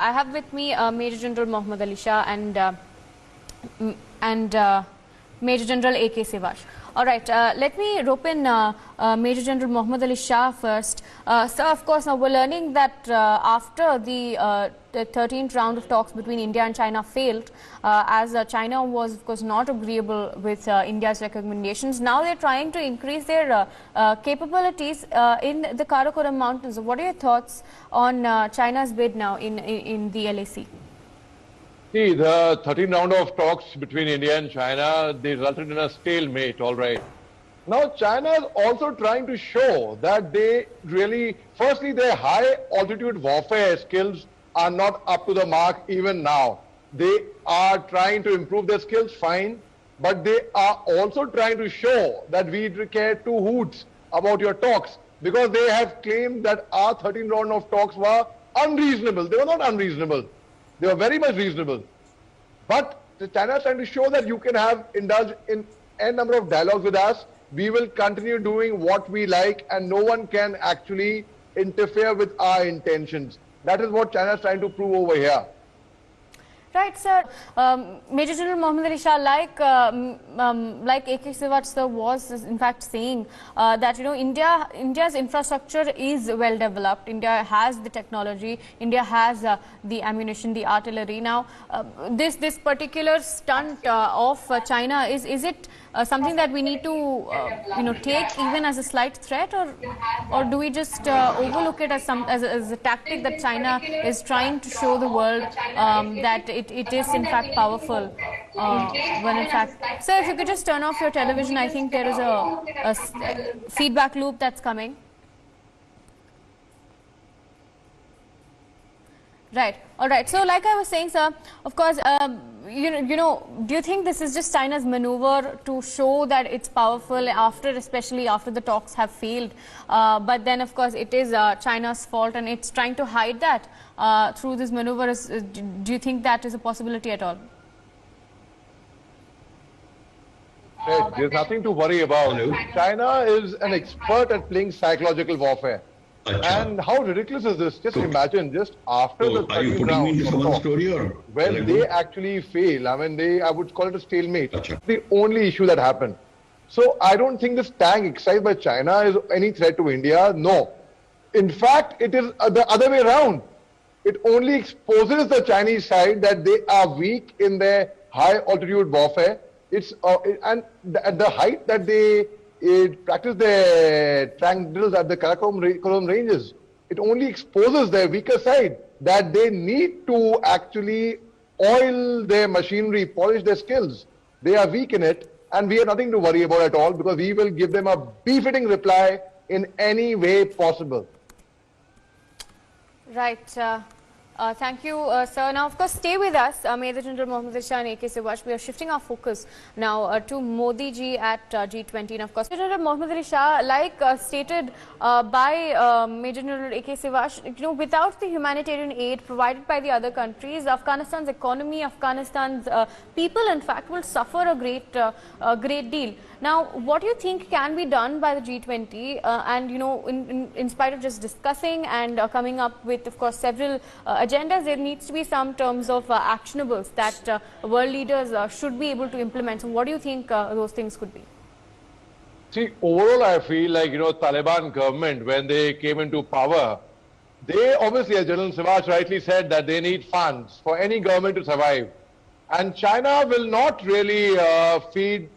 I have with me Major General Mohammad Ali Shah and Major General A.K. Sivash. All right, let me rope in Major General Mohammad Ali Shah first. Sir, of course, now we're learning that after the 13th round of talks between India and China failed, as China was, of course, not agreeable with India's recommendations. Now they're trying to increase their capabilities in the Karakoram Mountains. What are your thoughts on China's bid now in the LAC? See, the 13th round of talks between India and China, they resulted in a stalemate, all right. Now, China is also trying to show that they really, firstly, their high altitude warfare skills are not up to the mark even now. They are trying to improve their skills, fine, but they are also trying to show that we care two hoots about your talks, because they have claimed that our 13th round of talks were unreasonable. They were not unreasonable. They were very much reasonable. But China is trying to show that you can indulge in a number of dialogues with us. We will continue doing what we like, and no one can actually interfere with our intentions. That is what China is trying to prove over here. Right, sir. Major General Mohammad Ali Shah, like A.K. Sivash sir was in fact saying that India's infrastructure is well developed. India has the technology. India has the ammunition, the artillery. Now, this particular stunt of China, is it something that we need to take even as a slight threat, or do we just overlook it as a tactic that China is trying to show the world that it is in fact powerful, when in fact... Sir, if you could just turn off your television, I think there is a feedback loop that's coming. Right. All right. So, like I was saying, sir, of course, do you think this is just China's maneuver to show that it's powerful especially after the talks have failed? But then, of course, it is China's fault, and it's trying to hide that through this maneuver. Do you think that is a possibility at all? There's nothing to worry about. Hello. China is an expert at playing psychological warfare. And how ridiculous is this? Just imagine, just after the 13th round, when they actually fail, I would call it a stalemate. The only issue that happened. So I don't think this tank exercise by China is any threat to India. No. In fact, it is the other way around. It only exposes the Chinese side that they are weak in their high altitude warfare. And at the height that they practice their tank drills at the Karakoram ranges, it only exposes their weaker side, that they need to actually oil their machinery, polish their skills. They are weak in it, and we have nothing to worry about at all, because we will give them a befitting reply in any way possible. Right. Thank you, sir. Now, of course, stay with us. Major General Mohammad Ali Shah and A.K. Sivash, we are shifting our focus now to Modi ji at G20. And of course, Major General Mohammad Ali Shah, like stated by Major General A.K. Sivash, without the humanitarian aid provided by the other countries, Afghanistan's economy, Afghanistan's people, in fact, will suffer a great deal. Now, what do you think can be done by the G20? And, in spite of just discussing and coming up with, of course, several agendas, there needs to be some terms of actionables that world leaders should be able to implement. So what do you think those things could be? See, overall, I feel like, Taliban government, when they came into power, they obviously, as General Sivash rightly said, that they need funds for any government to survive. And China will not really feed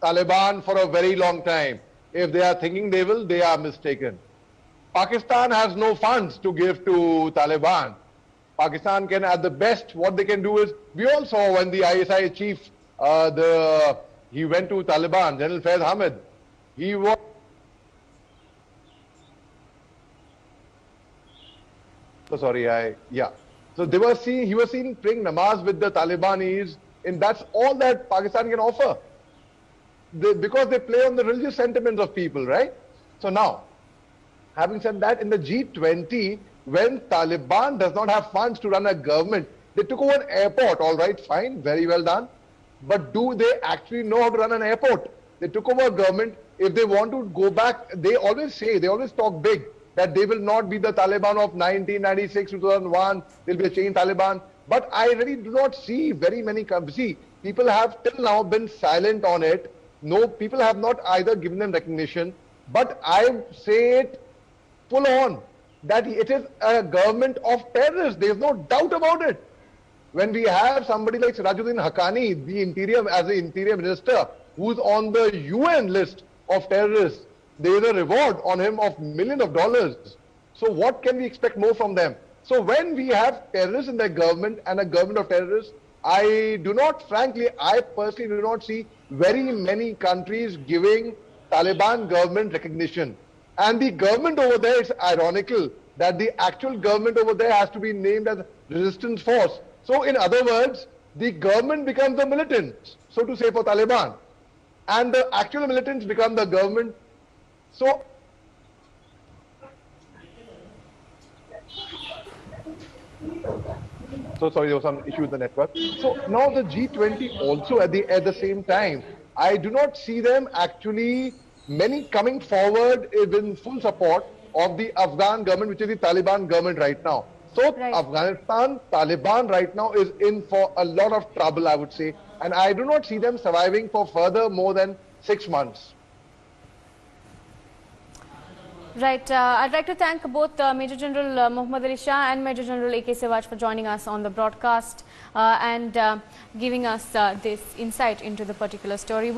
Taliban for a very long time. If they are thinking they will, they are mistaken. Pakistan has no funds to give to Taliban. Pakistan can, at the best, what they can do is, we all saw when the ISI chief, he went to Taliban, General Faiz Hamid, he was... So they were he was seen praying namaz with the Talibanis, and that's all that Pakistan can offer. Because they play on the religious sentiments of people, right? So now, having said that, in the G20, when Taliban does not have funds to run a government, they took over an airport, all right, fine, very well done. But do they actually know how to run an airport? They took over a government. If they want to go back, they always talk big. that they will not be the Taliban of 1996, 2001. They'll be a changed Taliban. But I really do not see very many. See, people have till now been silent on it. No, people have not either given them recognition. But I say it full on that it is a government of terrorists. There is no doubt about it. When we have somebody like Sirajuddin Haqqani, the interior minister, who's on the UN list of terrorists, there is a reward on him of millions of dollars. So what can we expect more from them? So when we have terrorists in the government and a government of terrorists, I personally do not see very many countries giving Taliban government recognition. And the government over there, it's ironical that the actual government over there has to be named as resistance force. So in other words, the government becomes the militants, so to say, for Taliban. And the actual militants become the government. So sorry, there was some issue with the network. So now the G20 also at the same time, I do not see them actually many coming forward in full support of the Afghan government, which is the Taliban government right now. So right. Afghanistan, Taliban right now is in for a lot of trouble, I would say. And I do not see them surviving for further more than 6 months. Right. I'd like to thank both Major General Mohammad Ali Shah and Major General A.K. Sewaj for joining us on the broadcast and giving us this insight into the particular story.